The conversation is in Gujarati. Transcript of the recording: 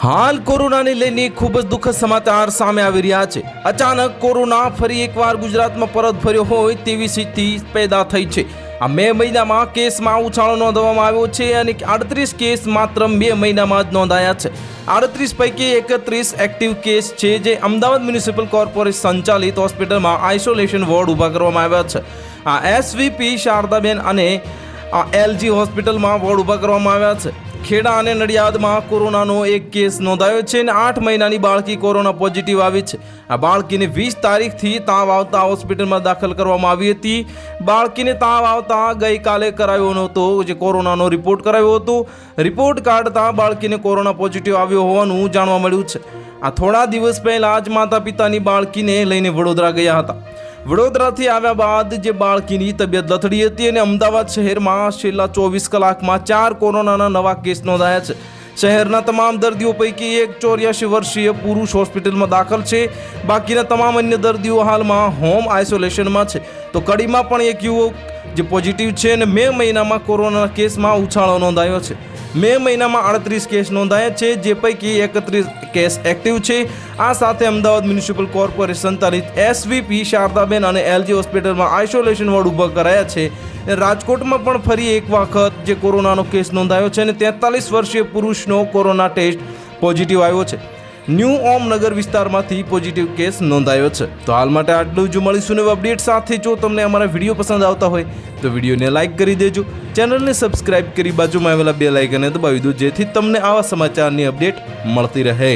હાલ કોરોનાને લઈને ખૂબ જ દુઃખદ સમાચાર સામે આવી રહ્યા છે। અચાનક કોરોના ફરી એકવાર ગુજરાતમાં પરત ફર્યો હોય તેવી સ્થિતિ પેદા થઈ છે। આ મે મહિનામાં કેસમાં ઉછાળો નોંધવામાં આવ્યો છે અને 38 કેસ માત્ર મે મહિનામાં જ નોંધાયા છે। 38 પૈકી 31 એક્ટિવ કેસ છે જે અમદાવાદ મ્યુનિસિપલ કોર્પોરેશન સંચાલિત હોસ્પિટલમાં આઇસોલેશન વોર્ડ ઊભા કરવામાં આવ્યા છે। આ એસવીપી શારદાબેન અને એલજી હોસ્પિટલમાં વોર્ડ ઊભા કરવામાં આવ્યા છે। ખેડા અને નડિયાદમાં કોરોનાનો એક કેસ નોંધાયો છે અને 8 મહિનાની બાળકી કોરોના પોઝિટિવ આવી છે। આ બાળકીને 20 તારીખથી તાવ આવતા હોસ્પિટલમાં દાખલ કરવામાં આવી હતી। બાળકીને તાવ આવતા ગઈકાલે કરાવ્યો નહોતો જે કોરોનાનો રિપોર્ટ કરાવ્યો હતો। રિપોર્ટ કાઢતા બાળકીને કોરોના પોઝિટિવ આવ્યો હોવાનું જાણવા મળ્યું છે। આ થોડા દિવસ પહેલા જ માતા પિતાની બાળકીને લઈને વડોદરા ગયા હતા। વડોદરાથી આવ્યા બાદ જે બાળકીની તબિયત લથડી હતી અને અમદાવાદ શહેરમાં છેલ્લા 24 કલાકમાં 4 કોરોનાના નવા કેસ નોંધાયા છે। શહેરના તમામ દર્દીઓ પૈકી એક 84 વર્ષીય પુરુષ હોસ્પિટલમાં દાખલ છે। બાકીના તમામ અન્ય દર્દીઓ હાલમાં હોમ આઇસોલેશનમાં છે। તો કડીમાં પણ એક યુવક જે પોઝિટિવ છે અને મે મહિનામાં કોરોનાના કેસમાં ઉછાળો નોંધાયો છે। મે મહિનામાં 38 કેસ નોંધાયા છે જે પૈકી 31 કેસ એક્ટિવ છે। આ સાથે અમદાવાદ મ્યુનિસિપલ કોર્પોરેશન સંચાલિત એસવીપી શારદાબેન અને એલજી હોસ્પિટલમાં આઇસોલેશન વોર્ડ ઊભા કરાયા છે। રાજકોટમાં પણ ફરી એક વખત જે કોરોનાનો કેસ નોંધાયો છે અને 43 વર્ષીય પુરુષનો કોરોના ટેસ્ટ પોઝિટિવ આવ્યો છે। ન્યૂ ઓમનગર વિસ્તારમાંથી પોઝિટિવ કેસ નોંધાયો છે। તો હાલ માટે આટલું જ। મળીશું નવા અપડેટ સાથે। જો તમને અમારા વિડીયો પસંદ આવતા હોય તો વિડીયોને લાઇક કરી દેજો, ચેનલને સબસ્ક્રાઇબ કરી બાજુમાં આવેલા બેલ આઇકનને દબાવી દો જેથી તમને આવા સમાચારની અપડેટ મળતી રહે।